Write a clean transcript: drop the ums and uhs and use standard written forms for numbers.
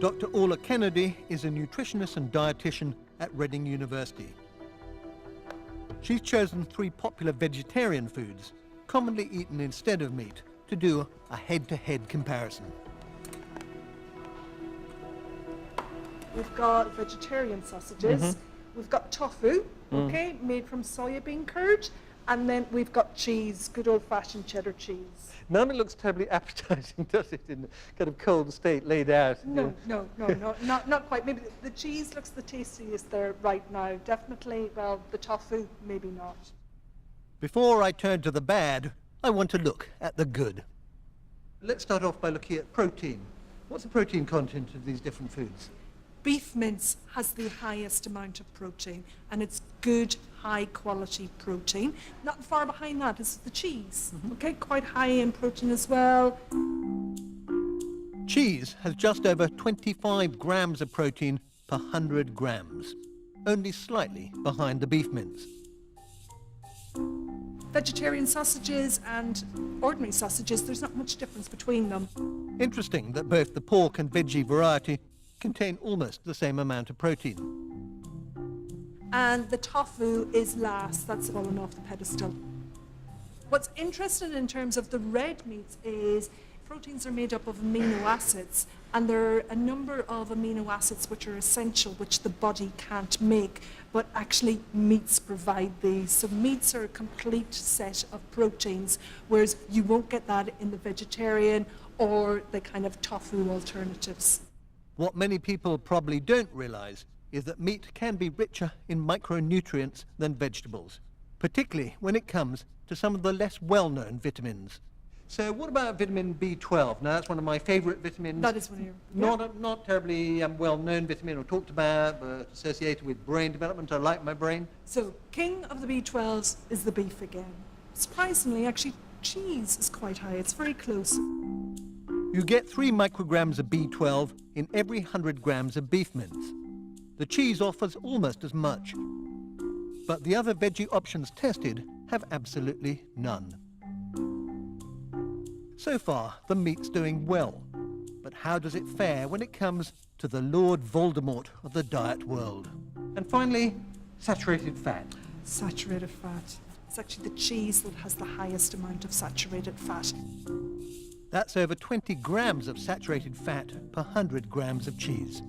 Dr. Orla Kennedy is a nutritionist and dietitian at Reading University. She's chosen 3 popular vegetarian foods, commonly eaten instead of meat, to do a head-to-head comparison. We've got vegetarian sausages, we've got tofu, okay, made from soybean curd, and then we've got cheese, good old-fashioned cheddar cheese. None of it looks terribly appetizing, does it, in kind of cold state, laid out? No, not quite. Maybe the cheese looks the tastiest there right now. Definitely, well, the tofu, maybe not. Before I turn to the bad, I want to look at the good. Let's start off by looking at protein. What's the protein content of these different foods? Beef mince has the highest amount of protein, and it's good, high-quality protein. Not far behind that is the cheese, okay, quite high in protein as well. Cheese has just over 25 grams of protein per 100 grams, only slightly behind the beef mince. Vegetarian sausages and ordinary sausages, there's not much difference between them. Interesting that both the pork and veggie variety contain almost the same amount of protein. And the tofu is last, that's fallen off the pedestal. What's interesting in terms of the red meats is proteins are made up of amino acids, and there are a number of amino acids which are essential, which the body can't make, but actually meats provide these. So meats are a complete set of proteins, whereas you won't get that in the vegetarian or the kind of tofu alternatives. What many people probably don't realize is that meat can be richer in micronutrients than vegetables, particularly when it comes to some of the less well-known vitamins. So what about vitamin B12? Now, that's one of my favorite vitamins. That is one of your... Not terribly well-known vitamin or talked about, but associated with brain development. I like my brain. So, king of the B12s is the beef again. Surprisingly, actually, cheese is quite high. It's very close. You get 3 micrograms of B12 in every 100 grams of beef mince. The cheese offers almost as much, but the other veggie options tested have absolutely none. So far, the meat's doing well, but how does it fare when it comes to the Lord Voldemort of the diet world? And finally, saturated fat. Saturated fat. It's actually the cheese that has the highest amount of saturated fat. That's over 20 grams of saturated fat per 100 grams of cheese.